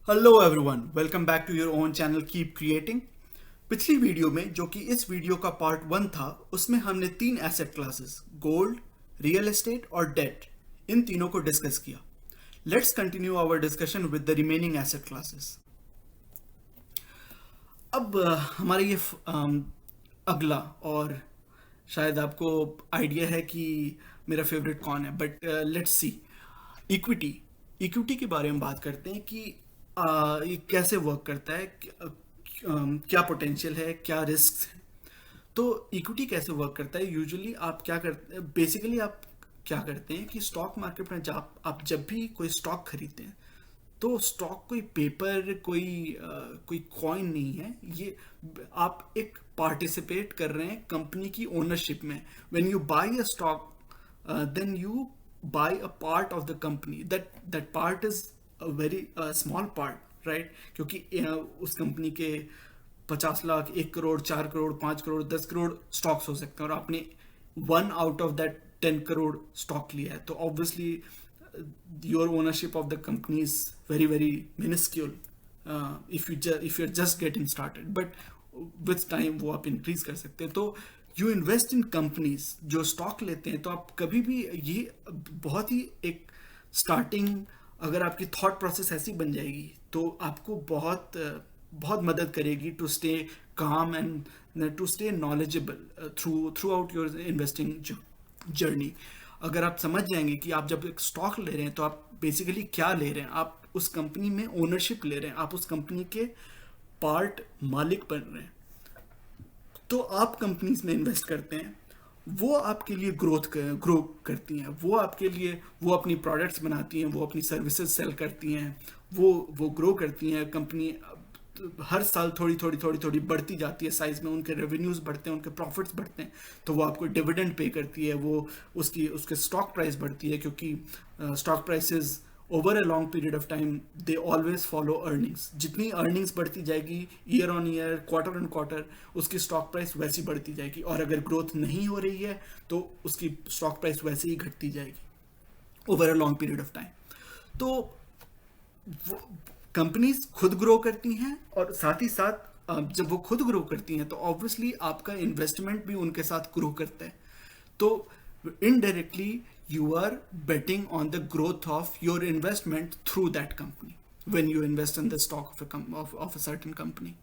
Hello everyone, welcome back to your own channel keep creating. पिछली video में, जो कि इस वीडियो का पार्ट वन था, उसमें हमने तीन asset classes gold, real estate और डेट, इन तीनों को डिस्कस किया। Let's continue our discussion with the remaining asset classes. अब हमारा ये अगला, और शायद आपको आइडिया है कि मेरा फेवरेट कौन है, but let's see. Equity. Equity के बारे में बात करते हैं कि ये कैसे वर्क करता है, क्या पोटेंशियल है, क्या रिस्क है। तो इक्विटी कैसे वर्क करता है, यूजुअली आप क्या करते हैं, बेसिकली आप क्या करते हैं कि स्टॉक मार्केट में जब आप जब भी कोई स्टॉक खरीदते हैं, तो स्टॉक कोई पेपर, कोई कॉइन नहीं है ये। आप एक पार्टिसिपेट कर रहे हैं कंपनी की ओनरशिप में। When you buy a stock, then you buy a part of the company. That part is a very small part, right? क्योंकि उस कंपनी के 50 लाख, 1 करोड़, 4 करोड़, 5 करोड़, 10 करोड़ स्टॉक्स हो सकते हैं, और आपने one out of that 10 crore stock लिया है, तो obviously your ownership of the company is very very minuscule, if you're just getting started, but with time वो आप increase कर सकते हैं। तो you invest in companies, जो stock लेते हैं, तो आप कभी भी ये बहुत ही एक starting, अगर आपकी thought process ऐसी बन जाएगी, तो आपको बहुत मदद करेगी to stay calm and to stay knowledgeable throughout your investing journey। अगर आप समझ जाएंगे कि आप जब एक स्टॉक ले रहे हैं, तो आप बेसिकली क्या ले रहे हैं, आप उस कंपनी में ओनरशिप ले रहे हैं, आप उस कंपनी के पार्ट मालिक बन रहे हैं। तो आप कंपनीज में इन्वेस्ट करते हैं, वो आपके लिए ग्रो करती हैं, वो आपके लिए, वो अपनी प्रोडक्ट्स बनाती हैं, वो अपनी सर्विसेज सेल करती हैं, वो ग्रो करती हैं। कंपनी हर साल थोड़ी थोड़ी थोड़ी थोड़ी बढ़ती जाती है साइज में, उनके रेवेन्यूज बढ़ते हैं, उनके प्रॉफिट्स बढ़ते हैं, तो वो आपको डिविडेंड पे करती है, वो उसके स्टॉक प्राइस बढ़ती है, क्योंकि stock prices over a long period of time they always follow earnings. जितनी अर्निंग्स बढ़ती जाएगी year on year, quarter on quarter, उसकी स्टॉक प्राइस वैसी बढ़ती जाएगी, और अगर ग्रोथ नहीं हो रही है तो उसकी स्टॉक प्राइस वैसे ही घटती जाएगी over a long period of time. तो कंपनीज खुद ग्रो करती हैं, और साथ ही साथ जब वो खुद ग्रो करती हैं, तो ऑब्वियसली आपका इन्वेस्टमेंट भी उनके साथ ग्रो करता है। तो indirectly you are betting on the growth of your investment through that company when you invest in the stock of a certain company.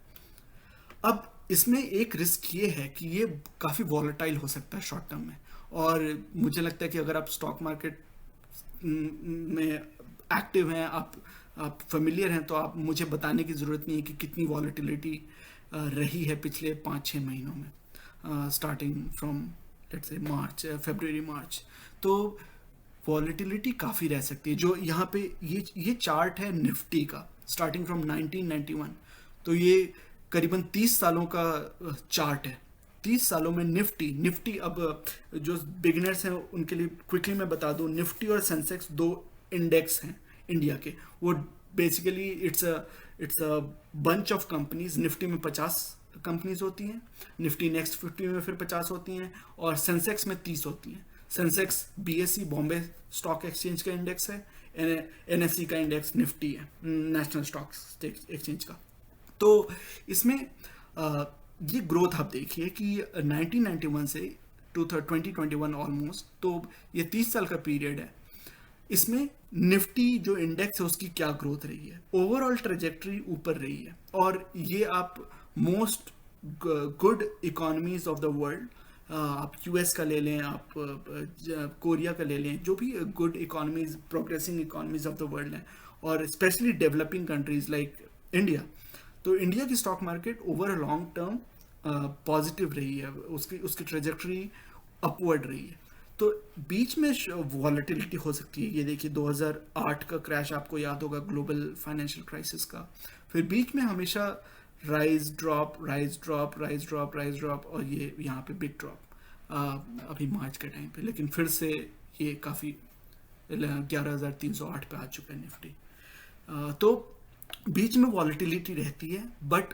अब इसमें एक रिस्क ये है कि ये काफ़ी वॉलेटाइल हो सकता है शॉर्ट टर्म में, और मुझे लगता है कि अगर आप स्टॉक मार्केट में एक्टिव हैं, आप फेमिलियर हैं, तो आप मुझे बताने की ज़रूरत नहीं है कि कितनी वॉलेटिलिटी रही है पिछले 5-6 महीनों में, स्टार्टिंग फ्रॉम लेट्स से मार्च, फरवरी मार्च। तो वॉलेटिलिटी काफ़ी रह सकती है। जो यहाँ पे ये चार्ट है निफ्टी का, स्टार्टिंग फ्रॉम 1991, तो ये करीबन 30 सालों का चार्ट है। 30 सालों में निफ्टी निफ्टी अब जो बिगिनर्स हैं उनके लिए क्विकली मैं बता दूं, निफ्टी और सेंसेक्स दो इंडेक्स हैं इंडिया के। वो basically it's a bunch of companies. Nifty में 50 कंपनीज होती हैं, निफ्टी नेक्स्ट 50 में फिर 50 होती हैं, और सेंसेक्स में 30 होती हैं। Sensex BSc Bombay stock exchange का इंडेक्स है, एनएससी का इंडेक्स निफ्टी है, नेशनल स्टॉक एक्सचेंज का। तो इसमें ये ग्रोथ आप देखिए कि 1991 से 2021 ऑलमोस्ट, तो ये 30 साल का पीरियड है। इसमें निफ्टी जो इंडेक्स है उसकी क्या ग्रोथ रही है, ओवरऑल ट्रेजेक्ट्री ऊपर रही है। और ये आप most good economies of the world, आप यूएस का ले लें, आप कोरिया का ले लें, जो भी good economies, progressing economies of the world हैं, और specially developing countries like India, तो इंडिया की stock market over a long term positive रही है, उसकी उसकी ट्रेजेक्ट्री अपवर्ड रही है। तो बीच में वॉलेटिलिटी हो सकती है। ये देखिए 2008 का क्रैश आपको याद होगा, ग्लोबल फाइनेंशियल क्राइसिस का। फिर बीच में हमेशा rise drop, rise drop, rise drop, rise drop, और ये यहाँ पे बिग ड्रॉप अभी मार्च के टाइम पे। लेकिन फिर से ये काफ़ी 11,308 पे आ चुका है निफ्टी। तो बीच में वॉलेटिलिटी रहती है, but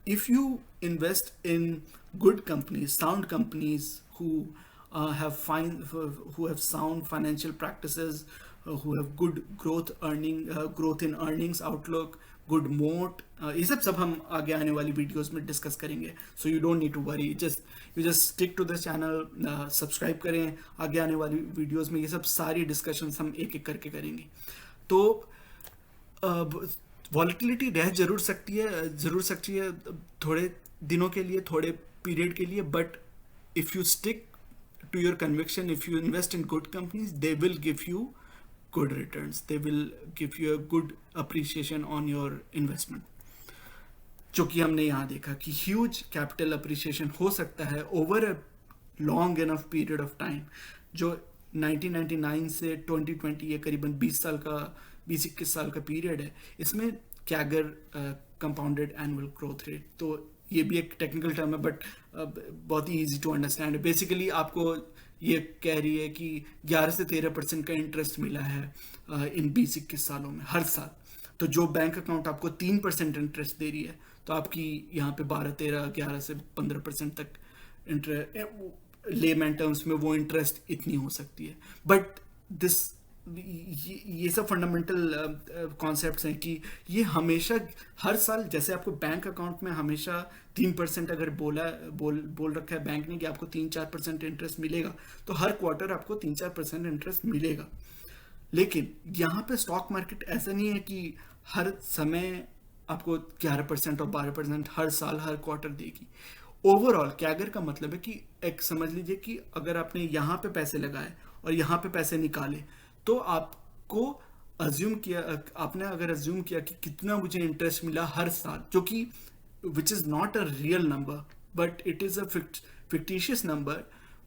if you invest in good companies, sound companies who have sound financial practices, who have good growth in earnings outlook, good moat. ये सब हम आगे आने वाली वीडियोस में डिस्कस करेंगे. So you don't need to worry, just stick to this channel, subscribe करें. आगे आने वाली वीडियोस में ये सब सारी डिस्कशंस हम एक एक करके करेंगे. तो वॉलेटिलिटी रह जरूर सकती है थोड़े दिनों के लिए, थोड़े पीरियड के लिए, but if you stick to your conviction, if you invest in good companies, they will give you good returns, they will give you a good appreciation on your investment. जो कि हमने यहाँ देखा कि ह्यूज कैपिटल अप्रिसिएशन हो सकता है over a long enough period of time. जो 1999 से 2020 ये करीबन 20-21 साल का पीरियड है, इसमें CAGR compounded annual growth rate, तो ये भी एक टेक्निकल टर्म है बट बहुत ही इजी टू अंडरस्टैंड है. बेसिकली आपको ये कह रही है कि 11 से 13% का इंटरेस्ट मिला है इन 20-21 सालों में हर साल. तो जो बैंक अकाउंट आपको 3% इंटरेस्ट दे रही है, तो आपकी यहाँ पे 12-13-11 से 15% तक इंटरेस्ट, लेमैन टर्म्स में वो इंटरेस्ट इतनी हो सकती है. बट ये सब फंडामेंटल कॉन्सेप्ट्स हैं कि ये हमेशा हर साल, जैसे आपको बैंक अकाउंट में हमेशा 3% अगर बोल रखा है बैंक ने कि आपको 3-4% इंटरेस्ट मिलेगा, तो हर क्वार्टर आपको 3-4% इंटरेस्ट मिलेगा. लेकिन यहाँ पे स्टॉक मार्केट ऐसा नहीं है कि हर समय आपको 11% और 12% हर साल हर क्वार्टर देगी. ओवरऑल कैगर का मतलब है कि एक समझ लीजिए कि अगर आपने यहाँ पे पैसे लगाए और यहाँ पे पैसे निकाले, तो आपको आपने अगर अज्यूम किया कि कितना मुझे इंटरेस्ट मिला हर साल, जो कि which is not a real number but it is a fictitious number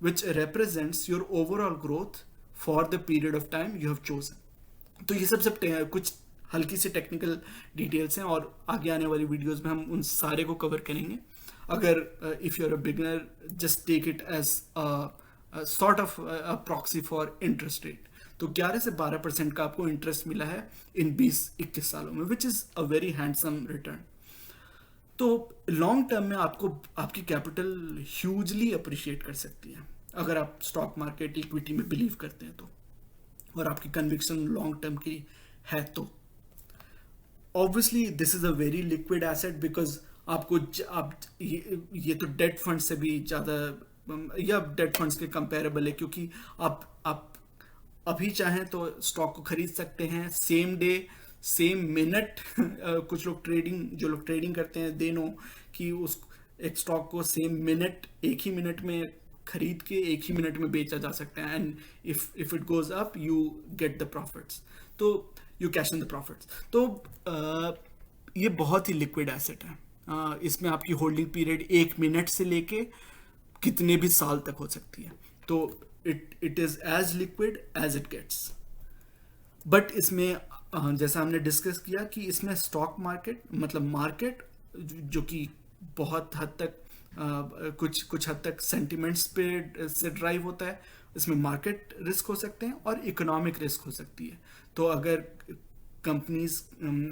which represents your overall growth for the period of time you have chosen. तो ये सब कुछ हल्की सी टेक्निकल डिटेल्स हैं और आगे आने वाली वीडियोस में हम उन सारे को कवर करेंगे. अगर if you are a beginner, just take it as sort of a proxy for interest rate. तो 11 से 12% का आपको इंटरेस्ट मिला है इन 20-21 सालों में, which is a very handsome return. तो लॉन्ग टर्म में आपको आपकी कैपिटल ह्यूजली अप्रिशिएट कर सकती है अगर आप स्टॉक मार्केट इक्विटी में बिलीव करते हैं तो, और आपकी कन्विक्शन लॉन्ग टर्म की है तो. Obviously this is a very liquid asset because आपको ये तो डेट फंड से भी ज़्यादा या डेट फंड्स के कंपेरेबल है, क्योंकि आप अभी चाहें तो स्टॉक को खरीद सकते हैं सेम डे सेम मिनट. कुछ लोग ट्रेडिंग करते हैं, दे नो कि उस एक स्टॉक को सेम मिनट, एक ही मिनट में खरीद के एक ही मिनट में बेचा जा सकता है. And if it goes up you get the profits, तो you cash in the profits. तो ये बहुत ही लिक्विड एसेट है. इसमें आपकी होल्डिंग पीरियड 1 मिनट से लेके कितने भी साल तक हो सकती है. तो it is as liquid as it gets. But इसमें जैसा हमने डिस्कस किया कि इसमें स्टॉक मार्केट मतलब मार्केट जो कि बहुत हद तक कुछ हद तक सेंटिमेंट्स पे से ड्राइव होता है, इसमें मार्केट रिस्क हो सकते हैं और इकोनॉमिक रिस्क हो सकती है. तो अगर कंपनीज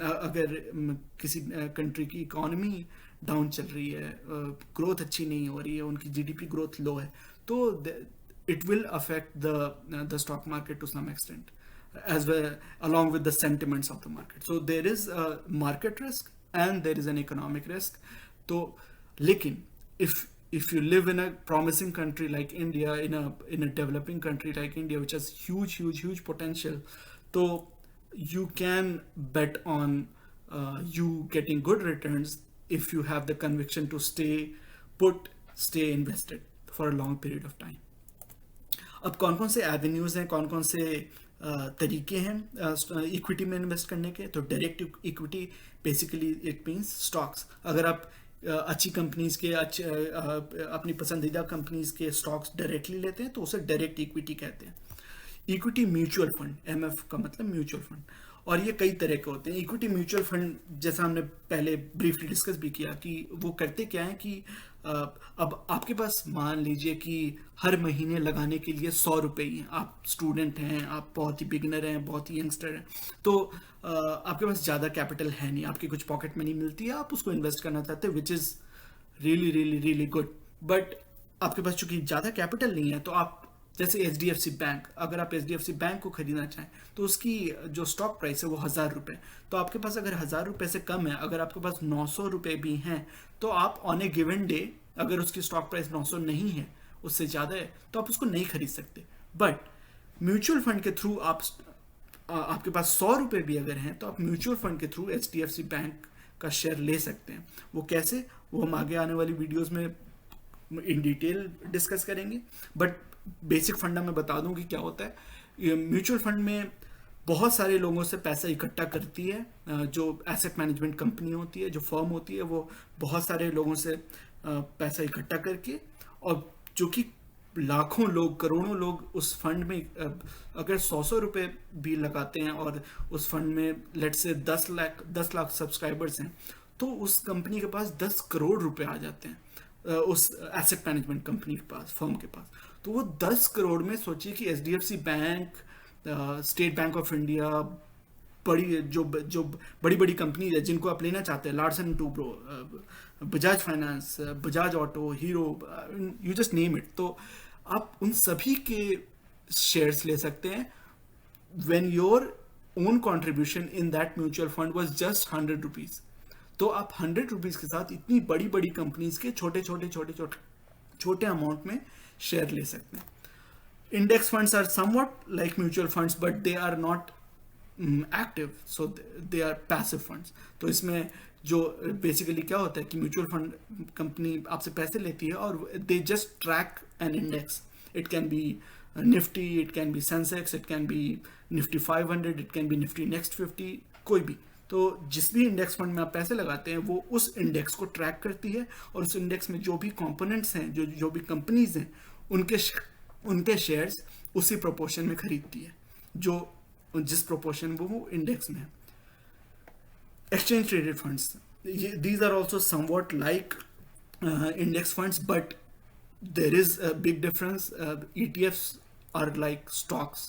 अगर किसी कंट्री की इकोनॉमी डाउन चल रही है, ग्रोथ अच्छी नहीं हो रही है, उनकी जीडीपी ग्रोथ लो है, तो it will affect the stock market to some extent as well, along with the sentiments of the market. So there is a market risk and there is an economic risk. तो लेकिन if you live in a promising country like India, in a developing country like India which has huge potential, so you can bet on you getting good returns if you have the conviction to stay invested for a long period of time. अब कौन कौन से avenues हैं, कौन कौन से तरीके हैं इक्विटी में इन्वेस्ट करने के. तो direct equity basically it means stocks. अगर आप अच्छी कंपनीज के अपनी पसंदीदा कंपनीज के स्टॉक्स डायरेक्टली लेते हैं तो उसे डायरेक्ट इक्विटी कहते हैं. इक्विटी म्यूचुअल फंड, एमएफ का मतलब म्यूचुअल फंड, और ये कई तरह के होते हैं. इक्विटी म्यूचुअल फंड जैसा हमने पहले ब्रीफली डिस्कस भी किया कि वो करते क्या है कि अब आपके पास मान लीजिए कि हर महीने लगाने के लिए 100 रुपये ही हैं. आप स्टूडेंट हैं, आप बहुत ही बिगिनर हैं, बहुत ही यंगस्टर हैं, तो आपके पास ज़्यादा कैपिटल है नहीं, आपकी कुछ पॉकेट मनी मिलती है, आप उसको इन्वेस्ट करना चाहते हैं, which is really good. But आपके पास चूंकि ज़्यादा कैपिटल नहीं है, तो आप जैसे HDFC बैंक, अगर आप HDFC बैंक को खरीदना चाहें तो उसकी जो स्टॉक प्राइस है वो 1000 रुपये। तो आपके पास अगर 1000 रुपये से कम है, अगर आपके पास 900 रुपये भी हैं, तो आप ऑन ए गिवन डे, अगर उसकी स्टॉक प्राइस 900 नहीं है, उससे ज़्यादा है, तो आप उसको नहीं खरीद सकते। बट म्यूचुअल फंड के थ्रू आपके पास 100 रुपये भी अगर हैं, तो आप म्यूचुअल फंड के थ्रू HDFC बैंक का शेयर ले सकते हैं। वो कैसे, वो हम आगे आने वाली वीडियोस में इन डिटेल डिस्कस करेंगे। बट बेसिक फंडा मैं बता दूं कि क्या होता है। ये म्यूचुअल फंड में बहुत सारे लोगों से पैसा इकट्ठा करती है, जो एसेट मैनेजमेंट कंपनी होती है, जो फर्म होती है, वो बहुत सारे लोगों से पैसा इकट्ठा करके, और जो कि लाखों लोग, करोड़ों लोग उस फंड में अगर 100-100 रुपये भी लगाते हैं और उस फंड में लेट से 10 लाख सब्सक्राइबर्स हैं, तो उस कंपनी के पास 10 करोड़ रुपए आ जाते हैं, उस एसेट मैनेजमेंट कंपनी के पास, फर्म के पास। तो वो 10 करोड़ में सोचिए कि HDFC bank, state bank of India, बड़ी जो बड़ी बड़ी कंपनीज है जिनको आप लेना चाहते हैं, Larsen and Toubro, Bajaj finance, Bajaj auto, hero, you just name it, तो आप उन सभी के शेयर्स ले सकते हैं when your own contribution in that mutual fund was just 100 rupees. तो आप 100 रुपीज के साथ इतनी बड़ी बड़ी कंपनीज के छोटे अमाउंट में शेयर ले सकते हैं। Index funds are somewhat like mutual funds, but they are not active, so they are passive funds. तो इसमें जो बेसिकली क्या होता है कि म्यूचुअल फंड कंपनी आपसे पैसे लेती है और they just track an index. It can be Nifty, it can be Sensex, it can be Nifty 500, it can be Nifty next 50, कोई भी। तो जिस भी इंडेक्स फंड में आप पैसे लगाते हैं वो उस इंडेक्स को ट्रैक करती है, और उस इंडेक्स में जो भी कंपोनेंट्स हैं, जो भी कंपनीज हैं, उनके शेयर्स उसी प्रोपोर्शन में खरीदती है, जो जिस प्रोपोर्शन वो इंडेक्स में है। Exchange traded funds, these are also somewhat like index funds, but there is a big difference. ETFs are like stocks.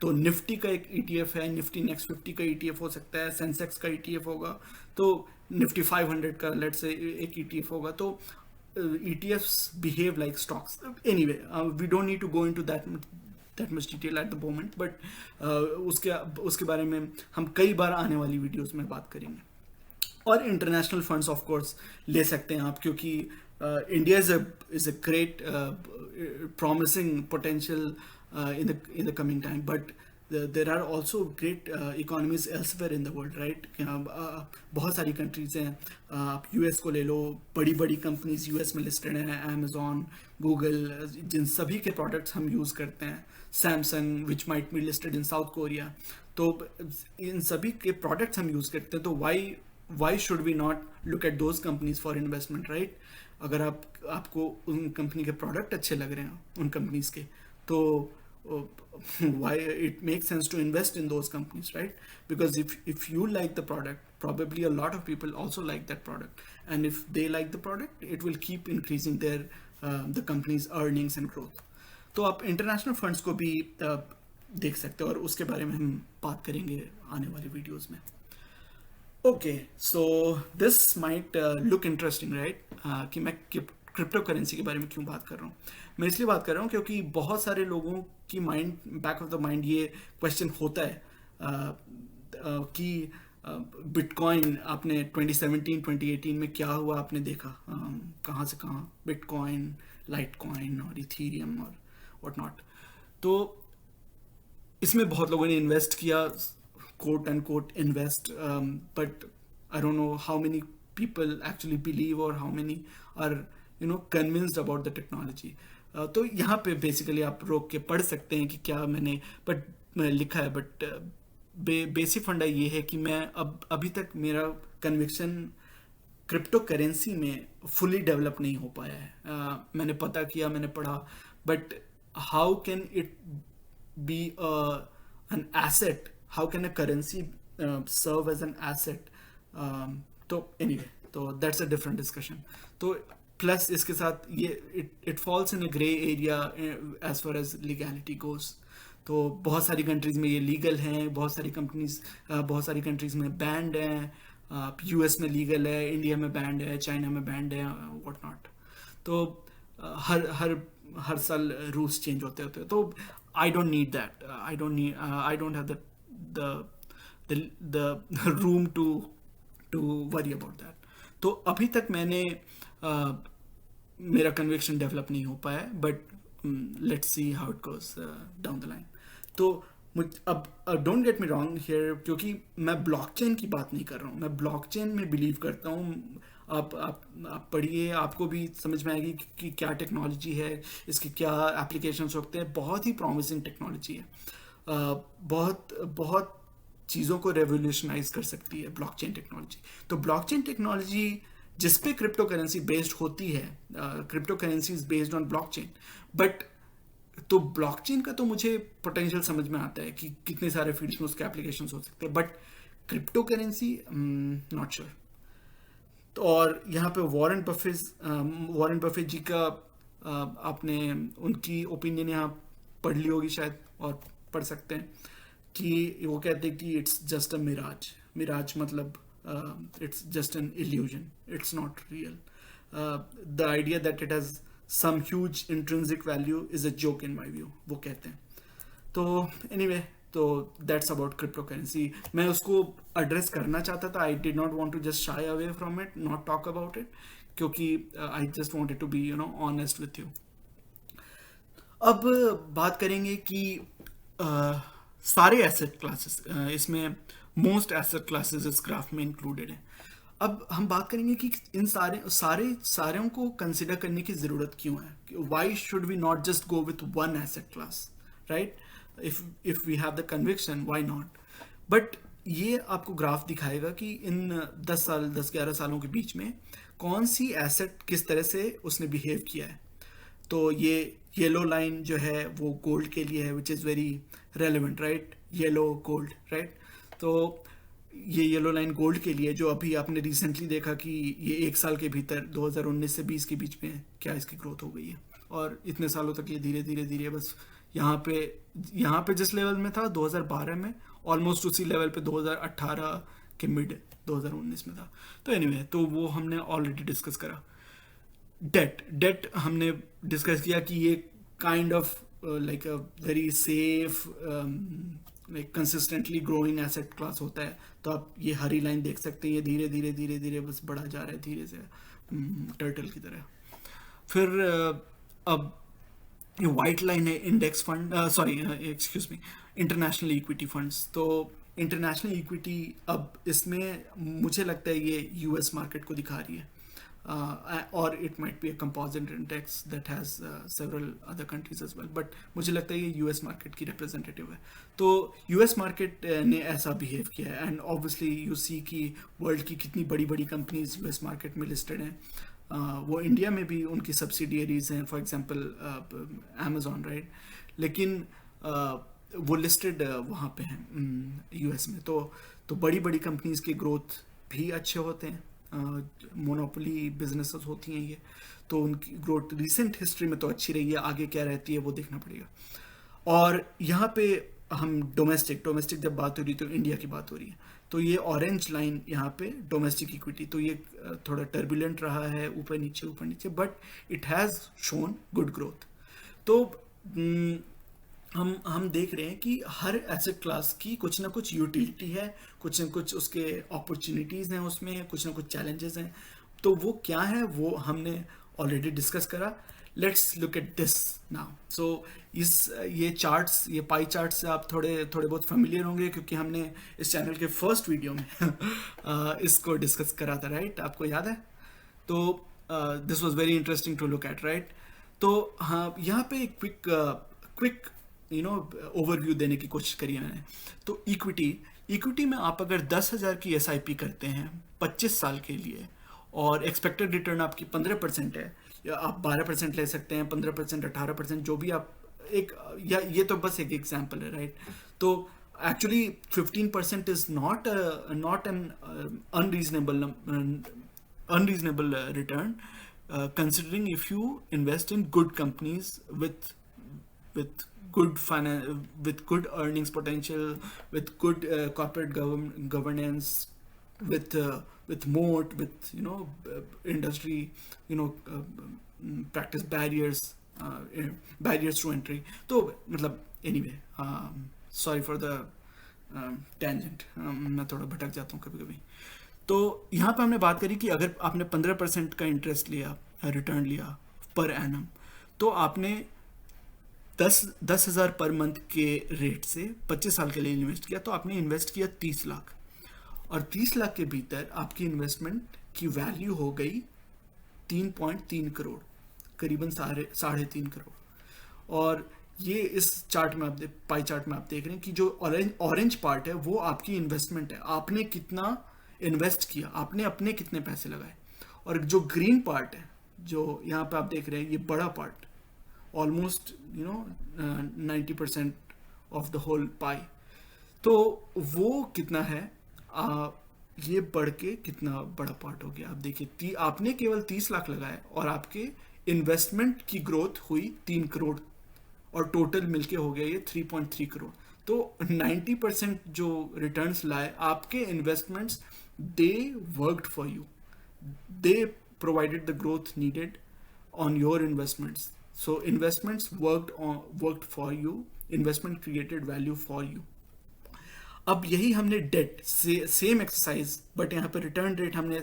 तो निफ्टी का एक ETF है, निफ्टी नेक्स्ट 50 का ETF हो सकता है, सेंसेक्स का ETF होगा, तो निफ्टी 500 का लेट्स से एक ETF होगा। तो ETFs behave like stocks. Anyway, we don't need to go into that much detail at the moment, but उसके बारे में हम कई बार आने वाली वीडियोस में बात करेंगे। और इंटरनेशनल फंड्स ऑफ कोर्स ले सकते हैं आप, क्योंकि India is a great promising potential in the coming time, but there are also great economies elsewhere in the world, right? बहुत सारी कंट्रीज हैं, आप यूएस को ले लो, बड़ी बड़ी कंपनीज यूएस में लिस्टेड हैं, अमेजॉन, गूगल, जिन सभी के प्रोडक्ट्स हम यूज़ करते हैं, Samsung which might be listed in south Korea. तो इन सभी के प्रोडक्ट्स हम यूज़ करते हैं, तो why should we not look at those companies for investment, right? अगर आपको उन कंपनी के प्रोडक्ट अच्छे लग रहे हैं, उन कंपनीज के, तो why it makes sense to invest in those companies, right? Because if you like the product, probably a lot of people also like that product, and if they like the product, it will keep increasing their the company's earnings and growth. तो आप international funds को भी देख सकते हो, और उसके बारे में हम बात करेंगे आने वाली वीडियोस में। Okay, so this might look interesting, right? कि मैं क्रिप्टो करेंसी के बारे में क्यों बात कर रहा हूँ। मैं इसलिए बात कर रहा हूँ क्योंकि बहुत सारे लोगों की बैक ऑफ द माइंड ये क्वेश्चन होता है कि बिटकॉइन आपने 2017-2018 में क्या हुआ आपने देखा, कहाँ से कहाँ बिटकॉइन, लाइटकॉइन और इथीरियम और व्हाट नॉट। तो इसमें बहुत लोगों ने इन्वेस्ट किया, quote unquote invest, but I don't know how many people actually believe or how many are convinced about the technology. तो यहाँ पे बेसिकली आप रोक के पढ़ सकते हैं कि क्या मैंने लिखा है, बट बेसिक फंडा ये है कि मैं अभी तक मेरा कन्विक्शन क्रिप्टो करेंसी में फुली डेवलप नहीं हो पाया है। मैंने पता किया, मैंने पढ़ा, but how can it be an asset, how can a currency serve as an asset? तो anyway, तो that's a different discussion. तो प्लस इसके साथ ये it falls in a gray area as far as legality goes. तो बहुत सारी countries में ये लीगल हैं, बहुत सारी कंट्रीज में बैंड हैं, यूएस में लीगल है, इंडिया में बैंड है, चाइना में बैंड है, व्हाट नॉट। तो हर हर साल रूल्स चेंज होते होते, तो I don't need that, I don't have the room to worry about that. तो अभी तक मैंने मेरा कन्विक्शन डेवलप नहीं हो पाया, but let's see how it goes down the line. तो अब don't get me wrong here, क्योंकि मैं ब्लॉकचेन की बात नहीं कर रहा हूँ, मैं ब्लॉकचेन में बिलीव करता हूँ। आप पढ़िए, आपको भी समझ में आएगी कि क्या टेक्नोलॉजी है, इसके क्या एप्लीकेशंस होते हैं। बहुत ही प्रॉमिसिंग टेक्नोलॉजी है, बहुत बहुत चीज़ों को रेवोल्यूशनाइज कर सकती है ब्लॉकचेन टेक्नोलॉजी। तो ब्लॉकचेन टेक्नोलॉजी जिस पे क्रिप्टो करेंसी बेस्ड होती है, crypto currency is based on blockchain, but तो ब्लॉकचेन का तो मुझे पोटेंशियल समझ में आता है कि कितने सारे फील्ड्स में उसके एप्लीकेशंस हो सकते हैं, but crypto currency not sure. तो और यहाँ पे वॉरेन बफेट जी का आपने उनकी ओपिनियन यहाँ पढ़ ली होगी शायद, और पढ़ सकते हैं कि वो कहते हैं कि it's just a mirage. Mirage मतलब it's just an illusion, it's not real. The idea that it has some huge intrinsic value is a joke in my view, वो कहते हैं। तो एनीवे, तो दैट्स अबाउट क्रिप्टो करेंसी। मैं उसको address करना चाहता था, I did not want to just shy away from it, not talk about it, क्योंकि I just wanted to be honest with you. अब बात करेंगे कि सारे एसेट क्लासेस, इसमें मोस्ट एसेट क्लासेस इस ग्राफ में इंक्लूडेड हैं। अब हम बात करेंगे कि इन सारों को कंसिडर करने की ज़रूरत क्यों है, why should we not just go with one asset class, right? If we have the conviction, why not? But ये आपको ग्राफ दिखाएगा कि इन 10-11 सालों के बीच में कौन सी एसेट किस तरह से उसने बिहेव किया है। तो ये येलो लाइन जो है वो गोल्ड के लिए है, which is very relevant, right? Yellow gold, right? तो ये येलो लाइन गोल्ड के लिए, जो अभी आपने रिसेंटली देखा कि ये एक साल के भीतर 2019 से 20 के बीच में क्या इसकी ग्रोथ हो गई है, और इतने सालों तक ये धीरे धीरे धीरे बस यहाँ पे जिस लेवल में था 2012 में, ऑलमोस्ट उसी लेवल पे 2018 के मिड 2019 में था। तो एनीवे, तो वो हमने ऑलरेडी डिस्कस करा। डेट हमने डिस्कस किया कि ये kind of like a very safe, like consistently growing asset class होता है। तो आप ये हरी लाइन देख सकते हैं, ये धीरे धीरे धीरे धीरे बस बढ़ा जा रहा है, धीरे से टर्टल की तरह। फिर अब ये वाइट लाइन है index fund, sorry excuse me, international equity funds. तो इंटरनेशनल इक्विटी, अब इसमें मुझे लगता है ये यूएस मार्केट को दिखा रही है, और it might be a composite index that has several other countries as well, but मुझे लगता है ये यूएस मार्केट की रिप्रेजेंटेटिव है। तो यूएस मार्केट ने ऐसा बिहेव किया है, एंड ऑब्वियसली यू सी कि वर्ल्ड की कितनी बड़ी बड़ी कंपनीज यूएस मार्केट में लिस्टेड हैं। वो इंडिया में भी उनकी सब्सिडियरीज हैं, फॉर एग्जांपल अमेजोन, राइट? लेकिन वो लिस्टेड वहाँ पे हैं यूएस में। तो बड़ी बड़ी कंपनीज के ग्रोथ भी अच्छे होते हैं, मोनोपोली बिजनेसेस होती हैं ये, तो उनकी ग्रोथ रिसेंट हिस्ट्री में तो अच्छी रही है, आगे क्या रहती है वो देखना पड़ेगा। और यहाँ पे हम डोमेस्टिक जब बात हो रही है तो इंडिया की बात हो रही है, तो ये ऑरेंज लाइन यहाँ पे डोमेस्टिक इक्विटी, तो ये थोड़ा टर्बुलेंट रहा है, ऊपर नीचे, but it has shown good growth. तो हम देख रहे हैं कि हर एसेट क्लास की कुछ ना कुछ यूटिलिटी है, कुछ ना कुछ उसके अपॉर्चुनिटीज़ हैं, उसमें कुछ ना कुछ चैलेंजेस हैं। तो वो क्या है वो हमने ऑलरेडी डिस्कस करा। Let's look at this now. So ये चार्ट्स, ये पाई चार्ट से आप थोड़े बहुत फेमिलियर होंगे, क्योंकि हमने इस चैनल के फर्स्ट वीडियो में इसको डिस्कस करा था, राइट? आपको याद है? तो this was very interesting to look at, right? तो हाँ, यहाँ पे क्विक ओवरव्यू देने की कोशिश करी मैंने। तो इक्विटी में आप अगर 10,000 की एसआईपी करते हैं 25 साल के लिए, और एक्सपेक्टेड रिटर्न आपकी 15% है, या आप 12% ले सकते हैं, 15%, 18%, जो भी आप या ये तो बस एक एग्जांपल है, राइट? तो actually 15% is not an unreasonable return, considering if you invest in good companies with with good earnings potential, with good corporate governance, with moat, with industry practice barriers, barriers to entry. तो मतलब anyway, sorry for the tangent, मैं थोड़ा भटक जाता हूँ कभी कभी। तो यहाँ पे हमने बात करी कि अगर आपने 15% का इंटरेस्ट लिया, रिटर्न लिया पर एनम, तो आपने 10,000 पर मंथ के रेट से 25 साल के लिए इन्वेस्ट किया, तो आपने इन्वेस्ट किया 30 लाख। और 30 लाख के भीतर आपकी इन्वेस्टमेंट की वैल्यू हो गई 3.3 करोड़, करीबन 3.5 करोड़। और ये इस चार्ट में आप पाई चार्ट में आप देख रहे हैं कि जो ऑरेंज पार्ट है वो आपकी इन्वेस्टमेंट है, आपने कितना इन्वेस्ट किया, आपने अपने कितने पैसे लगाए। और जो ग्रीन पार्ट है, जो यहाँ पे आप देख रहे हैं, ये बड़ा part, almost 90% of the whole pie, तो वो कितना है, ये बढ़ के कितना बड़ा पार्ट हो गया। आप देखिए, आपने केवल 30 लाख लगाए और आपके इन्वेस्टमेंट की ग्रोथ हुई 3 करोड़, और टोटल मिलके हो गया ये 3.3 करोड़। तो 90% जो रिटर्न्स लाए आपके investments, they worked for you, they provided the growth needed on your investments. So investments worked for you, investment created value for you. अब यही हमने डेट से सेम एक्सरसाइज, बट यहाँ पे रिटर्न रेट हमने,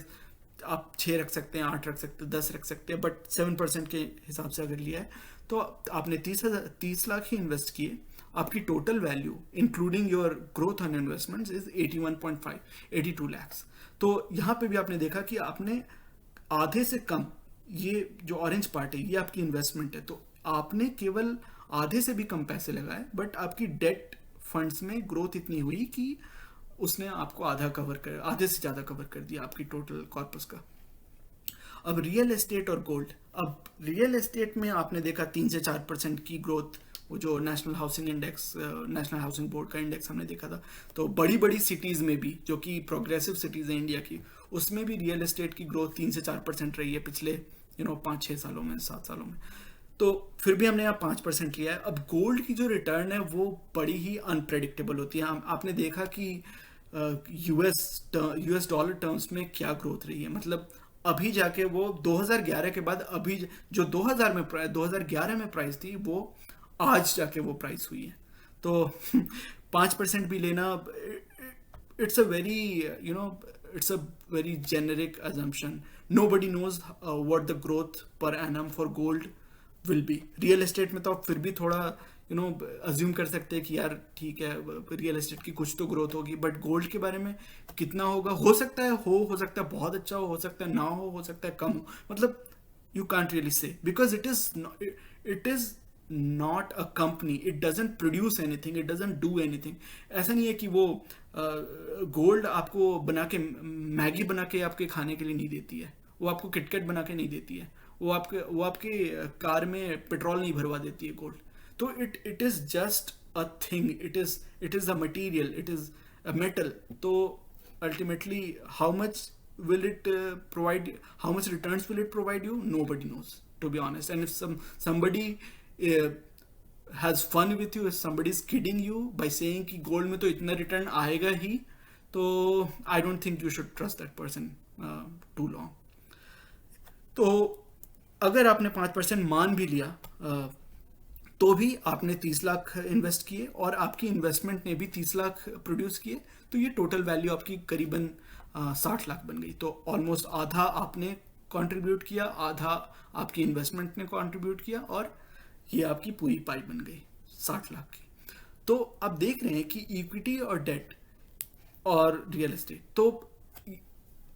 आप 6 रख सकते हैं, 8 रख सकते हैं, 10 रख सकते हैं, बट 7% के हिसाब से अगर लिया है तो आपने 30 लाख ही इन्वेस्ट किए। आपकी total value including your growth on investments is 81.5, 82 lakhs. तो यहाँ पे भी आपने देखा कि आपने आधे से कम, ये जो ऑरेंज पार्ट है ये आपकी इन्वेस्टमेंट है, तो आपने केवल आधे से भी कम पैसे लगाए, बट आपकी डेट फंड्स में ग्रोथ इतनी हुई कि उसने आपको आधे से ज़्यादा कवर कर दिया आपकी टोटल कॉर्पस का। अब रियल एस्टेट और गोल्ड। अब रियल एस्टेट में आपने देखा 3 से 4% की ग्रोथ, वो जो national housing index, national housing board का इंडेक्स हमने देखा था, तो बड़ी बड़ी सिटीज़ में भी, जो कि प्रोग्रेसिव सिटीज़ हैं इंडिया की, उसमें भी रियल एस्टेट की ग्रोथ 3 से 4% रही है पिछले 5-6 सालों में, 7 सालों में। तो फिर भी हमने यहाँ 5% लिया है। अब गोल्ड की जो रिटर्न है वो बड़ी ही अनप्रेडिक्टेबल होती है। आपने देखा कि यूएस डॉलर टर्म्स में क्या ग्रोथ रही है, मतलब अभी जाके वो 2011 के बाद, अभी जो 2011 में प्राइस थी, वो आज जाके वो प्राइस हुई है। तो 5% भी लेना, it's a very it's a very generic assumption. Nobody knows what the growth per annum for gold will be. Real estate में तो आप फिर भी थोड़ा अज्यूम कर सकते हैं कि यार ठीक है, रियल एस्टेट की कुछ तो ग्रोथ होगी, बट गोल्ड के बारे में कितना होगा, हो सकता है हो सकता है बहुत अच्छा हो सकता है ना हो सकता है कम हो, मतलब you can't really say because it is not a company, it doesn't produce anything, it doesn't do anything. ऐसा नहीं है कि वो गोल्ड आपको बना के, मैगी बना के आपके खाने के लिए नहीं देती है, वो आपको किटकैट बना के नहीं देती है, वो आपके कार में पेट्रोल नहीं भरवा देती है गोल्ड। तो it is just a thing, it is a material, it is a metal. तो ultimately how much will it provide, how much returns will it provide you, nobody knows, to be honest. And if somebody has fun with you, if somebody is kidding you by saying कि gold में तो इतना return आएगा ही, तो I don't think you should trust that person too long. तो अगर आपने 5% मान भी लिया, तो भी आपने 30 लाख इन्वेस्ट किए और आपकी इन्वेस्टमेंट ने भी 30 लाख प्रोड्यूस किए, तो ये टोटल वैल्यू आपकी करीबन 60 लाख बन गई। तो ऑलमोस्ट आधा आपने कंट्रीब्यूट किया, आधा आपकी इन्वेस्टमेंट ने कंट्रीब्यूट किया, और ये आपकी पूरी पाई बन गई 60 लाख की। तो आप देख रहे हैं कि इक्विटी और डेट और रियल एस्टेट, तो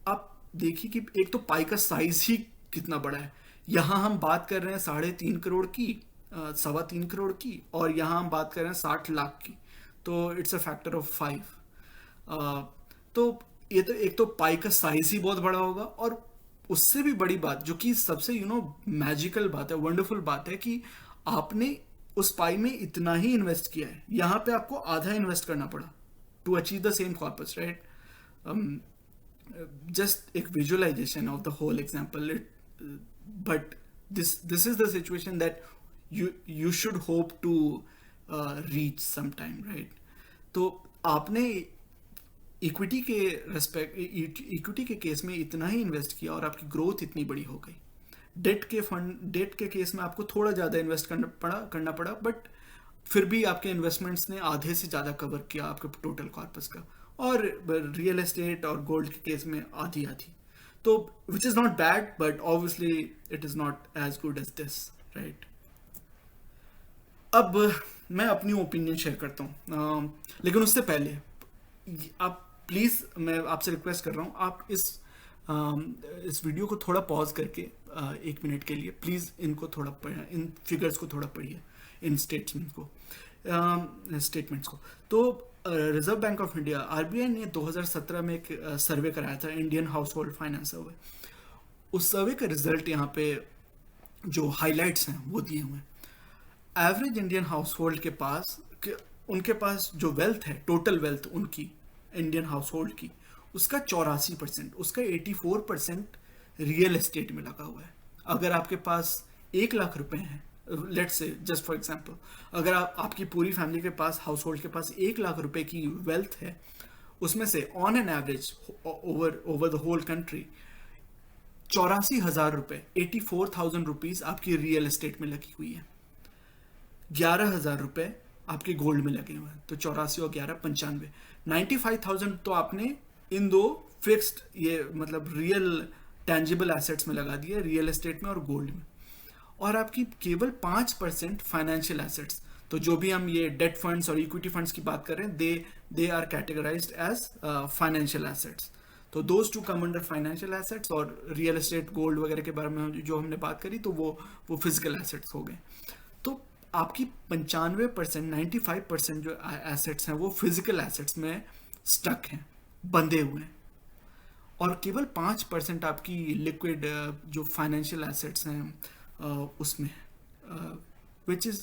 आप देखिए कि एक तो पाई का साइज ही कितना बड़ा है। यहाँ हम बात कर रहे हैं 3.5 करोड़ की, 3.25 करोड़ की, और यहाँ हम बात कर रहे हैं 60 लाख की, तो इट्स अ फैक्टर ऑफ 5। तो ये तो एक तो पाई का साइज ही बहुत बड़ा होगा, और उससे भी बड़ी बात, जो कि सबसे मैजिकल बात है, वंडरफुल बात है, कि आपने उस पाई में इतना ही इन्वेस्ट किया है। यहाँ पे आपको आधा इन्वेस्ट करना पड़ा to achieve the same corpus, right. Just एक visualization of the whole example, but this is the situation that you should hope to reach sometime, right? तो आपने इक्विटी के केस में इतना ही इन्वेस्ट किया और आपकी ग्रोथ इतनी बड़ी हो गई, डेट के केस में आपको थोड़ा ज़्यादा इन्वेस्ट करना पड़ा, बट फिर भी आपके इन्वेस्टमेंट्स ने आधे से ज़्यादा कवर किया आपके टोटल कॉर्पस का। और रियल एस्टेट और गोल्ड के केस में आधी आधी। तो which is not bad, but obviously it is not as good as this, right. अब मैं अपनी ओपिनियन शेयर करता हूँ, लेकिन उससे पहले आप प्लीज़, मैं आपसे रिक्वेस्ट कर रहा हूँ, आप इस वीडियो को थोड़ा पॉज करके 1 मिनट के लिए प्लीज़ इनको थोड़ा पढ़ें, इन फिगर्स को थोड़ा पढ़िए, इन स्टेटमेंट्स को। तो reserve bank of India RBI ने 2017 में एक सर्वे कराया था, इंडियन हाउस होल्ड फाइनेंस सर्वे। उस सर्वे का रिजल्ट यहाँ पे जो हाइलाइट्स हैं वो दिए हुए हैं। एवरेज इंडियन हाउस होल्ड के पास उनके पास जो वेल्थ है, टोटल वेल्थ उनकी इंडियन हाउस होल्ड की, उसका 84%, उसका 84% रियल एस्टेट में लगा हुआ है। अगर आपके पास 1 लाख रुपए हैं, let's say just for example, अगर आपकी पूरी फैमिली के पास, हाउस होल्ड के पास 1 लाख रुपए की वेल्थ है, उसमें से on an average over the whole country 84,000 रुपए, 84,000 रुपीज आपकी रियल एस्टेट में लगी हुई है। 11,000 रुपए आपके गोल्ड में लगे हुए हैं, तो 84 और 11 95, 95,000 तो आपने इन दो फिक्स्ड, ये मतलब रियल टेंजिबल एसेट्स में लगा दिए, रियल एस्टेट में और गोल्ड में। और आपकी केवल 5% फाइनेंशियल एसेट्स, तो जो भी हम ये डेट फंड्स और इक्विटी फंड्स की बात कर रहे हैं, they are categorized as financial assets. तो those two come under financial assets, और रियल एस्टेट, गोल्ड वगैरह के बारे में जो हमने बात करी, तो वो फिजिकल एसेट्स हो गए। तो आपकी 95%, 95% जो एसेट्स हैं वो फिजिकल एसेट्स में स्टक हैं, बंधे हुए हैं। और केवल 5% आपकी लिक्विड जो फाइनेंशियल एसेट्स हैं उसमें, which is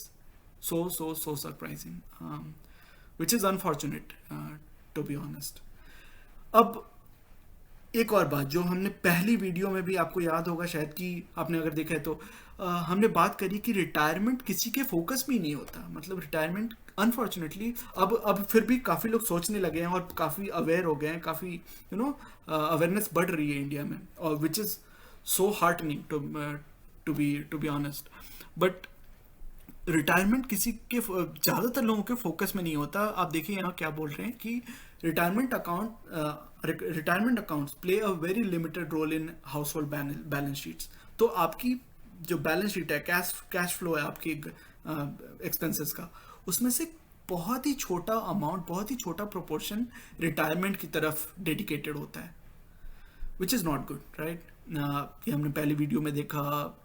so surprising, which is unfortunate, to be honest. अब एक और बात जो हमने पहली वीडियो में भी, आपको याद होगा शायद कि आपने अगर देखा है तो, हमने बात करी कि रिटायरमेंट किसी के फोकस में नहीं होता। मतलब रिटायरमेंट अनफॉर्चुनेटली अब फिर भी काफ़ी लोग सोचने लगे हैं और काफ़ी अवेयर हो गए हैं, काफ़ी अवेयरनेस बढ़ रही है इंडिया में, और which is so heartening to be honest. But retirement किसी के, ज़्यादातर लोगों के फोकस में नहीं होता। आप देखिए यहाँ क्या बोल रहे हैं कि retirement accounts play a very limited role in household balance sheets. तो आपकी जो बैलेंस शीट है, कैश फ्लो है आपकी एक्सपेंसेस का, उसमें से बहुत ही छोटा अमाउंट, बहुत ही छोटा प्रोपोर्शन रिटायरमेंट की तरफ डेडिकेटेड होता है, विच इज़ नॉट गुड, राइट। ये हमने पहली वीडियो में देखा,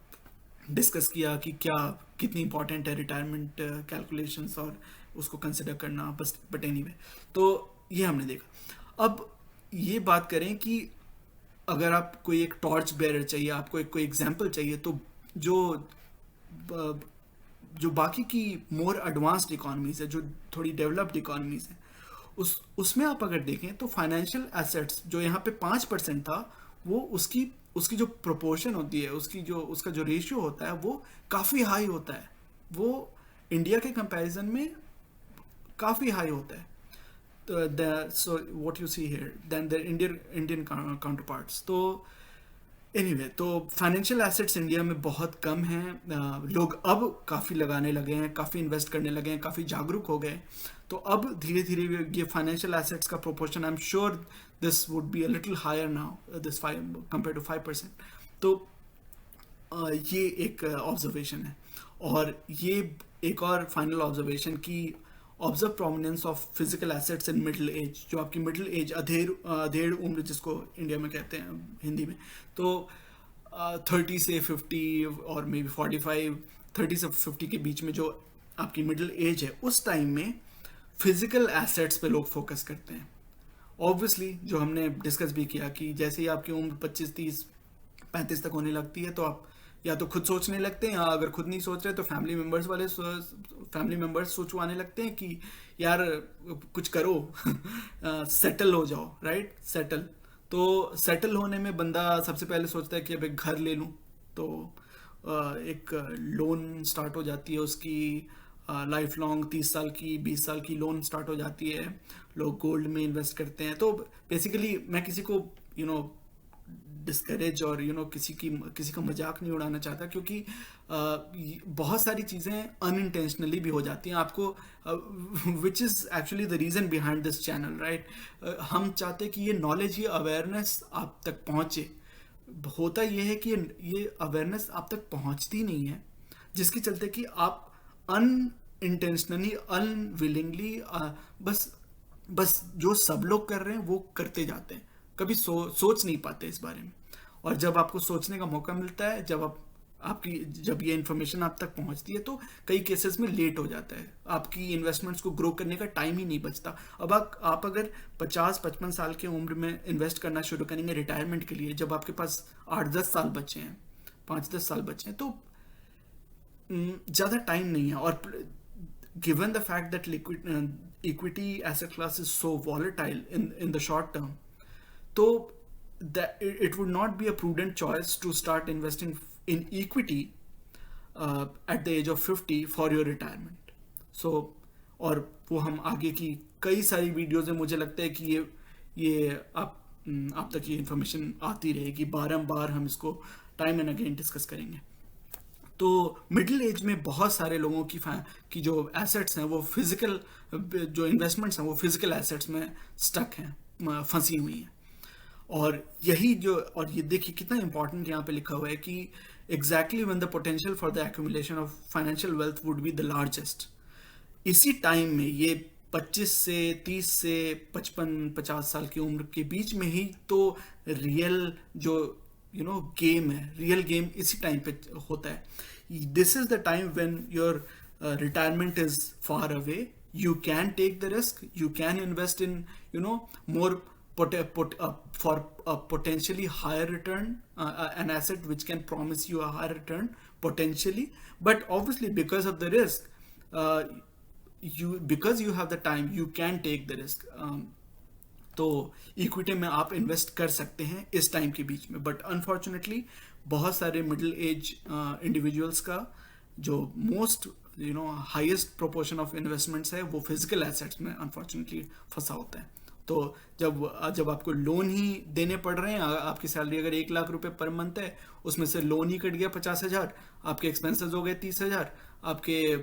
डिस्कस किया कि कितनी इंपॉर्टेंट है रिटायरमेंट कैलकुलेशंस और उसको कंसिडर करना, बस। बट एनीवे, तो ये हमने देखा। अब ये बात करें कि अगर आप कोई एक टॉर्च बेयरर चाहिए, आपको कोई एग्जांपल चाहिए, तो जो बाकी की मोर एडवांस्ड इकोनॉमीज है, जो थोड़ी डेवलप्ड इकोनॉमीज है, उसमें आप अगर देखें तो फाइनेंशियल एसेट्स जो यहाँ पे 5% था, वो उसकी जो प्रोपोर्शन होती है, उसका जो रेशियो होता है, वो काफ़ी हाई होता है। वो इंडिया के कंपैरिजन में काफ़ी हाई होता है। So what you see here then the Indian counterparts. तो एनीवे, तो फाइनेंशियल एसेट्स इंडिया में बहुत कम हैं। लोग अब काफ़ी लगाने लगे हैं, काफ़ी इन्वेस्ट करने लगे हैं, काफ़ी जागरूक हो गए। तो अब धीरे धीरे ये फाइनेंशियल एसेट्स का proportion, I am sure this would be a little higher now, this 5 compare to 5%। तो ये एक ऑब्जर्वेशन है। और ये एक और फाइनल ऑब्जर्वेशन की, observe prominence of physical assets in middle age. जो आपकी मिडिल एज, अधेड़ उम्र जिसको इंडिया में कहते हैं हिंदी में, तो 30 से 50 और मे बी 45, 30 से 50 के बीच में जो आपकी मिडिल एज है, उस टाइम में फिजिकल एसेट्स पे लोग फोकस करते हैं। ऑब्वियसली जो हमने डिस्कस भी किया कि जैसे ही आपकी उम्र 25, 30, 35 तक होने लगती है, तो आप या तो खुद सोचने लगते हैं, या अगर खुद नहीं सोच रहे तो फैमिली मेम्बर्स सोचवाने लगते हैं कि यार कुछ करो, सेटल हो जाओ, राइट। तो सेटल होने में बंदा सबसे पहले सोचता है कि अब एक घर ले लूँ। तो एक लोन स्टार्ट हो जाती है उसकी, लाइफ लॉन्ग 30 साल की, 20 साल की लोन स्टार्ट हो जाती है। लोग गोल्ड में इन्वेस्ट करते हैं। तो बेसिकली मैं किसी को डिस्करेज और किसी का मजाक नहीं उड़ाना चाहता, क्योंकि बहुत सारी चीज़ें अनइंटेंशनली भी हो जाती हैं आपको, which is actually the reason behind this channel, right. हम चाहते हैं कि ये नॉलेज, ये अवेयरनेस आप तक पहुँचे। होता ये है कि ये अवेयरनेस आप तक पहुँचती नहीं है, जिसके चलते कि आप अनइंटेंशनली, अनविलिंगली बस बस जो सब लोग कर रहे हैं वो करते जाते हैं, कभी सोच नहीं पाते इस बारे में। और जब आपको सोचने का मौका मिलता है, जब ये इन्फॉर्मेशन आप तक पहुंचती है, तो कई केसेस में लेट हो जाता है, आपकी इन्वेस्टमेंट्स को ग्रो करने का टाइम ही नहीं बचता। अब आप अगर 50-55 साल की उम्र में इन्वेस्ट करना शुरू करेंगे रिटायरमेंट के लिए, जब आपके पास 8-10 साल बचे हैं, 5-10 साल बचे हैं, तो ज़्यादा टाइम नहीं है। और given the fact that equity asset class is so volatile in the short term, so that it would not be a prudent choice to start investing in equity at the age of 50 for your retirement. So, और वो हम आगे की कई सारी videos में मुझे लगता है कि ये आप तक ये इन्फॉर्मेशन आती रहेगी, बारंबार हम इसको टाइम एंड अगेन डिस्कस करेंगे। तो मिडिल एज में बहुत सारे लोगों की जो एसेट्स हैं वो फिजिकल, जो इन्वेस्टमेंट्स हैं वो फिजिकल एसेट्स में स्टक हैं, फंसी हुई हैं। और ये देखिए कितना इंपॉर्टेंट यहाँ पे लिखा हुआ है कि exactly when the potential for the accumulation of financial wealth would be the largest. इसी टाइम में, ये 25 से 30 से 55-50 साल की उम्र के बीच में ही तो रियल जो गेम है, रियल गेम इसी टाइम पे होता है। This is the time when your retirement is far away, you can take the risk, you can invest in more for a potentially higher return, an asset which can promise you a higher return potentially, but obviously because of the risk, because you have the time, you can take the risk. तो equity में आप invest कर सकते हैं इस time के बीच में, but unfortunately बहुत सारे मिडिल एज इंडिविजुअल्स का जो most highest proportion of investments है वो फिजिकल एसेट्स में अनफॉर्चुनेटली फंसा होता है। तो जब आपको लोन ही देने पड़ रहे हैं, आपकी सैलरी अगर 1 लाख रुपए पर मंथ है, उसमें से लोन ही कट गया 50,000, आपके एक्सपेंसेस हो गए 30,000, आपके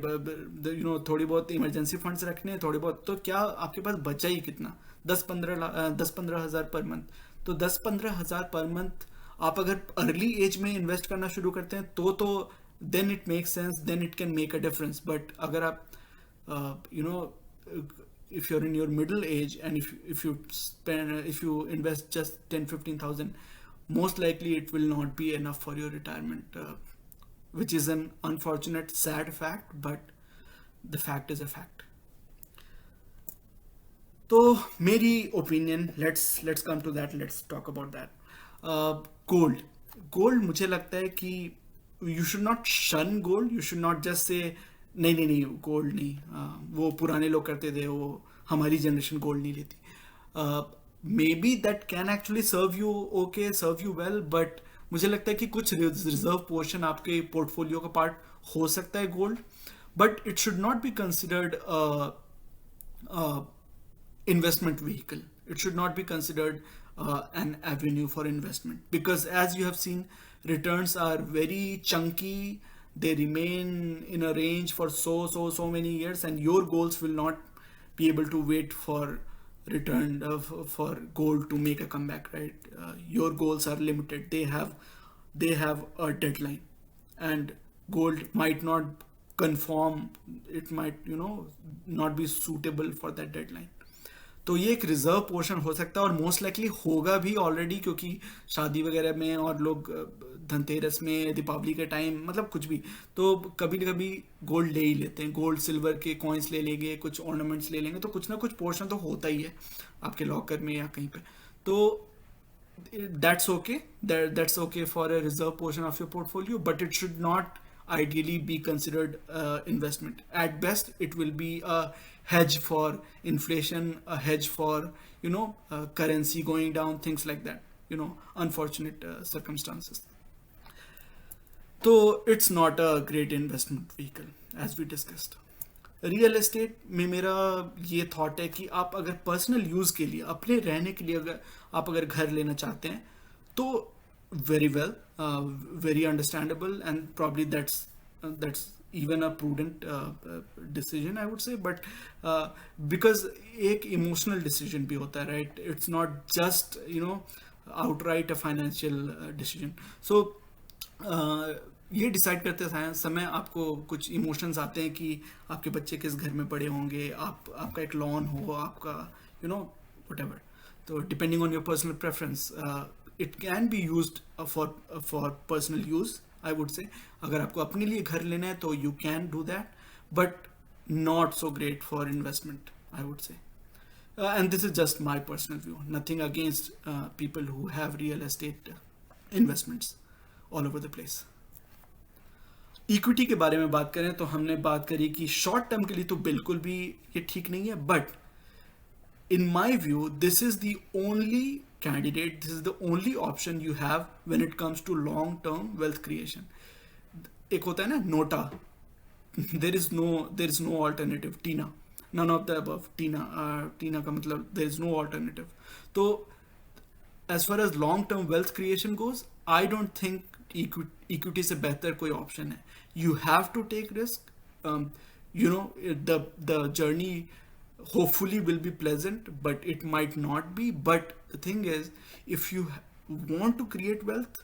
थोड़ी बहुत इमरजेंसी फंड्स रखने हैं थोड़ी बहुत, तो क्या आपके पास बचा ही कितना? 10-15 हज़ार पर मंथ। तो 10-15 हज़ार पर मंथ आप अगर अर्ली एज में इन्वेस्ट करना शुरू करते हैं तो then it make sense, then it can make a difference. But अगर आप if you're in your middle age and if you invest just 10-15,000, most likely it will not be enough for your retirement, which is an unfortunate, sad fact, but the fact is a fact. तो मेरी opinion, let's come to that, let's talk about that. Gold मुझे लगता है कि you should not shun gold, you should not just say नहीं gold नहीं, वो पुराने लोग करते थे, वो हमारी जनरेशन गोल्ड नहीं लेती। Maybe that can actually serve you well, but मुझे लगता है कि कुछ रिजर्व पोर्शन आपके पोर्टफोलियो का पार्ट हो सकता है gold, but it should not be considered investment vehicle. It should not be considered an avenue for investment, because as you have seen, returns are very chunky. They remain in a range for so many years, and your goals will not be able to wait for return for gold to make a comeback, right? Your goals are limited. They have a deadline, and gold might not conform. It might not be suitable for that deadline. तो ये एक reserve portion हो सकता है, और most likely होगा भी already, क्योंकि शादी वगैरह में और लोग धनतेरस में, दीपावली के टाइम, मतलब कुछ भी, तो कभी न कभी गोल्ड ले ही लेते हैं। गोल्ड सिल्वर के कॉइन्स ले लेंगे, कुछ ऑर्नामेंट्स ले लेंगे, तो कुछ ना कुछ पोर्शन तो होता ही है आपके लॉकर में या कहीं पे। तो that's okay for a reserve portion of your portfolio, but it should not ideally be considered investment. At best, it will be a hedge for inflation, a hedge for currency going down, things like that, unfortunate circumstances. So it's not a great investment vehicle, as we discussed. Real estate में मेरा ये thought है कि आप अगर personal use के लिए, अपने रहने के लिए, अगर घर लेना चाहते हैं, तो very well, very understandable, and probably that's even a prudent decision, I would say. But because एक emotional decision भी होता है, right? It's not just, outright a financial decision. So ये डिसाइड करते समय आपको कुछ इमोशंस आते हैं कि आपके बच्चे किस घर में बड़े होंगे, आपका एक लॉन हो, आपका व्हाटएवर. तो depending on your personal preference, it can be used for personal use, I would say. अगर आपको अपने लिए घर लेना है तो you can do that, but not so great for investment, I would say. And this is just my personal view, nothing against people who have real estate investments all over the place. Equity के बारे में बात करें तो हमने बात करी कि शॉर्ट टर्म के लिए तो बिल्कुल भी ये ठीक नहीं है, but in my view this is the only candidate, this is the only option you have when it comes to long term wealth creation. एक होता है ना NOTA, there is no alternative, Tina, none of the above, टीना का मतलब there is no alternative. तो as far as long term wealth creation goes, I don't think equity से बेहतर कोई ऑप्शन है. You have to take risk. The journey hopefully will be pleasant, but it might not be. But the thing is, if you want to create wealth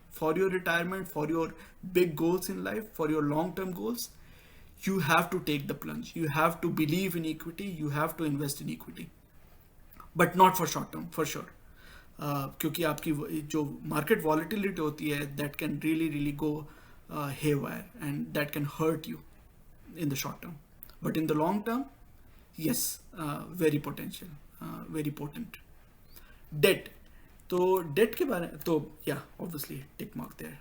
for your retirement, for your big goals in life, for your long term goals, you have to take the plunge. You have to believe in equity. You have to invest in equity, but not for short term, for sure. क्योंकि आपकी जो market volatility होती है, that can really go haywire, and that can hurt you in the short term. But in the long term, yes, very potential, very potent. Debt. तो debt के बारे में तो obviously tick mark there.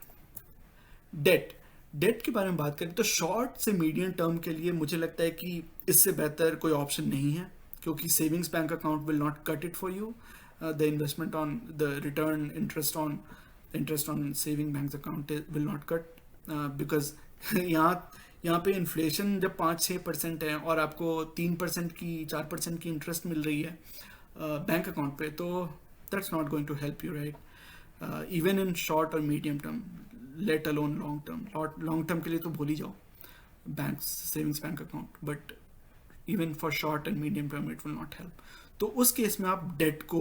Debt के बारे में बात करें तो शॉर्ट से मीडियम टर्म के लिए मुझे लगता है कि इससे बेहतर कोई ऑप्शन नहीं है, क्योंकि savings bank account will not cut it for you. The investment on the return interest on saving banks account will not cut, because यहाँ पे इन्फ्लेशन जब 5-6% है और आपको 3% की 4% की इंटरेस्ट मिल रही है बैंक अकाउंट पे, तो that's not going to help you, right? Even in short or medium term, let alone long term. Long term के लिए तो भूल ही जाओ savings bank account, but even for short and medium term it will not help. तो उस case में आप date को,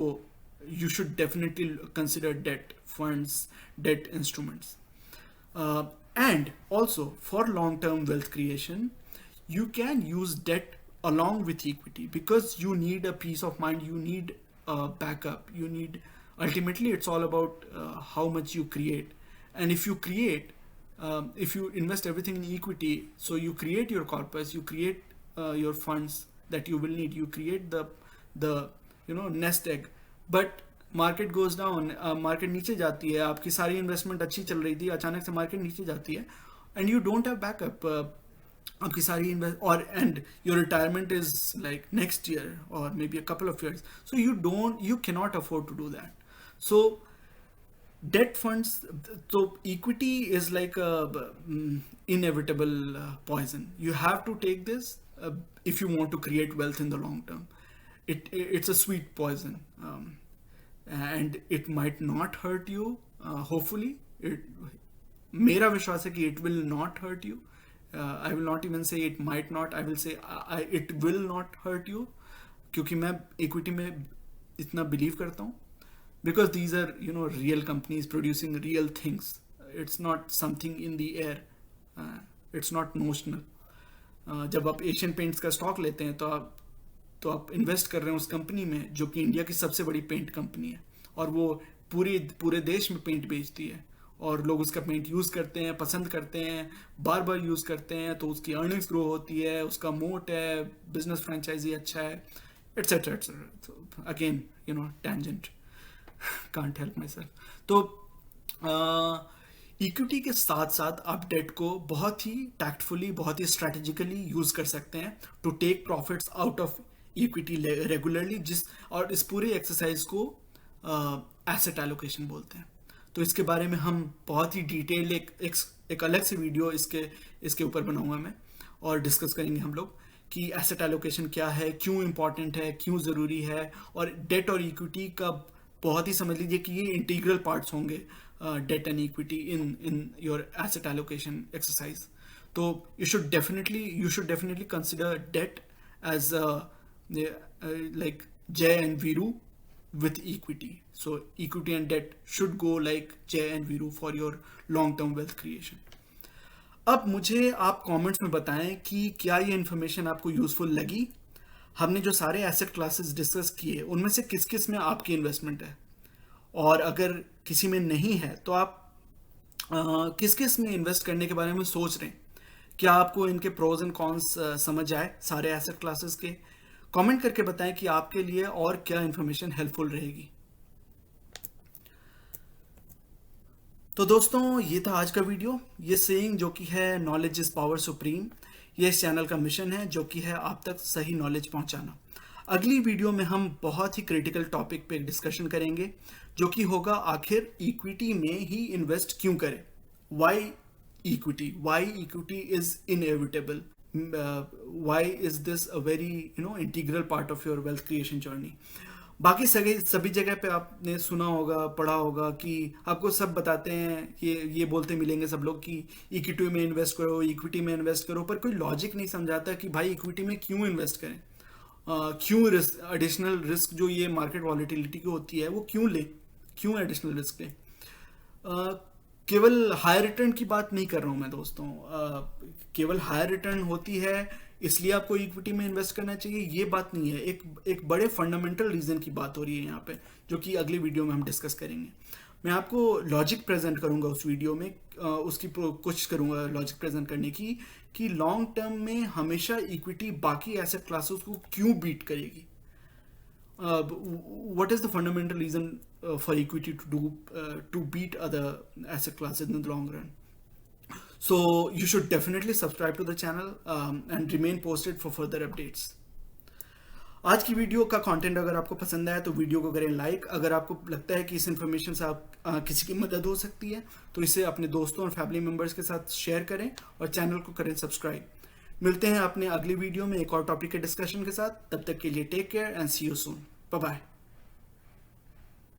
you should definitely consider debt funds, debt instruments. And also for long-term wealth creation, you can use debt along with equity, because you need a peace of mind, you need a backup, you need, ultimately it's all about how much you create. And if you create, if you invest everything in equity, so you create your corpus, you create your funds that you will need, you create the nest egg. But market goes down, market नीचे जाती है, आपकी सारी investment अच्छी चल रही थी, अचानक से मार्केट नीचे जाती है, and you don't have backup. आपकी सारी और and your retirement is like next year और maybe a couple of years, so you can not afford to do that. So debt funds, so equity is like a inevitable poison. You have to take this if you want to create wealth in the long term. It's a sweet poison, and it might not hurt you. Hopefully, मेरा विश्वास है कि it will not hurt you. I will not even say it might not. I will say it will not hurt you, क्योंकि मैं equity में इतना believe करता हूँ. Because these are, real companies producing real things. It's not something in the air. It's not notional. जब आप Asian paints का stock लेते हैं तो आप इन्वेस्ट कर रहे हैं उस कंपनी में जो कि इंडिया की सबसे बड़ी पेंट कंपनी है, और वो पूरे देश में पेंट बेचती है, और लोग उसका पेंट यूज़ करते हैं, पसंद करते हैं, बार बार यूज़ करते हैं, तो उसकी अर्निंग्स ग्रो होती है, उसका मोट है, बिजनेस फ्रेंचाइजी अच्छा है, etcetera etcetera. Again tangent, can't help my self. तो इक्विटी के साथ साथ आप डेट को बहुत ही टैक्टफुली, बहुत ही स्ट्रैटेजिकली यूज कर सकते हैं to take profits out of equity regularly, और इस पूरे एक्सरसाइज को एसेट एलोकेशन बोलते हैं. तो इसके बारे में हम बहुत ही डिटेल एक अलग से वीडियो इसके ऊपर बनाऊंगा मैं, और डिस्कस करेंगे हम लोग कि एसेट एलोकेशन क्या है, क्यों इम्पॉर्टेंट है, क्यों ज़रूरी है, और डेट और इक्विटी का बहुत ही समझ लीजिए कि ये इंटीग्रल पार्ट्स होंगे debt and equity in your asset allocation exercise. तो you should definitely consider debt as like Jay and Viru with equity. So equity and debt should go like Jay and Viru for your long term wealth creation. अब मुझे आप comments में बताएं कि क्या ये information आपको यूजफुल लगी. हमने जो सारे एसेट क्लासेस डिस्कस किए उनमें से किस किस में आपकी इन्वेस्टमेंट है, और अगर किसी में नहीं है तो आप किस किस में इन्वेस्ट करने के बारे में सोच रहे हैं. क्या आपको इनके प्रोज एंड कॉन्स समझ आए सारे एसेट क्लासेस के. कमेंट करके बताएं कि आपके लिए और क्या इंफॉर्मेशन हेल्पफुल रहेगी. तो दोस्तों ये था आज का वीडियो. ये सेइंग जो कि है नॉलेज इज पावर सुप्रीम, ये इस चैनल का मिशन है जो कि है आप तक सही नॉलेज पहुंचाना. अगली वीडियो में हम बहुत ही क्रिटिकल टॉपिक पे डिस्कशन करेंगे जो कि होगा आखिर इक्विटी में ही इन्वेस्ट क्यों करें. Why equity is inevitable, why is this a very integral part of your wealth creation journey. बाकी सभी जगह पे आपने सुना होगा, पढ़ा होगा कि आपको सब बताते हैं, ये बोलते मिलेंगे सब लोग कि इक्विटी में इन्वेस्ट करो, इक्विटी में इन्वेस्ट करो, पर कोई लॉजिक नहीं समझाता कि भाई इक्विटी में क्यों इन्वेस्ट करें, क्यों एडिशनल रिस्क जो ये मार्केट वॉलिटिलिटी की होती है वो क्यों लें, क्यों एडिशनल रिस्क लें. केवल हायर रिटर्न की बात नहीं कर रहा हूं मैं दोस्तों. केवल हायर रिटर्न होती है इसलिए आपको इक्विटी में इन्वेस्ट करना चाहिए, ये बात नहीं है. एक बड़े फंडामेंटल रीजन की बात हो रही है यहाँ पे, जो कि अगली वीडियो में हम डिस्कस करेंगे. मैं आपको लॉजिक प्रेजेंट करूंगा उस वीडियो में, उसकी कोशिश करूंगा लॉजिक प्रेजेंट करने की कि लॉन्ग टर्म में हमेशा इक्विटी बाकी एसेट क्लासेस को क्यों बीट करेगी. What is the fundamental reason for equity to beat other asset classes in the long run? So you should definitely subscribe to the channel and remain posted for further updates. आज की video का content अगर आपको पसंद आया तो video को करें लाइक. अगर आपको लगता है कि इस इन्फॉर्मेशन से आप किसी की मदद हो सकती है तो इसे अपने दोस्तों और फैमिली मेम्बर्स के साथ शेयर करें और चैनल को करें सब्सक्राइब. मिलते हैं अपने अगली वीडियो में एक और टॉपिक के डिस्कशन के साथ. तब तक के लिए take care and see you soon. Bye bye.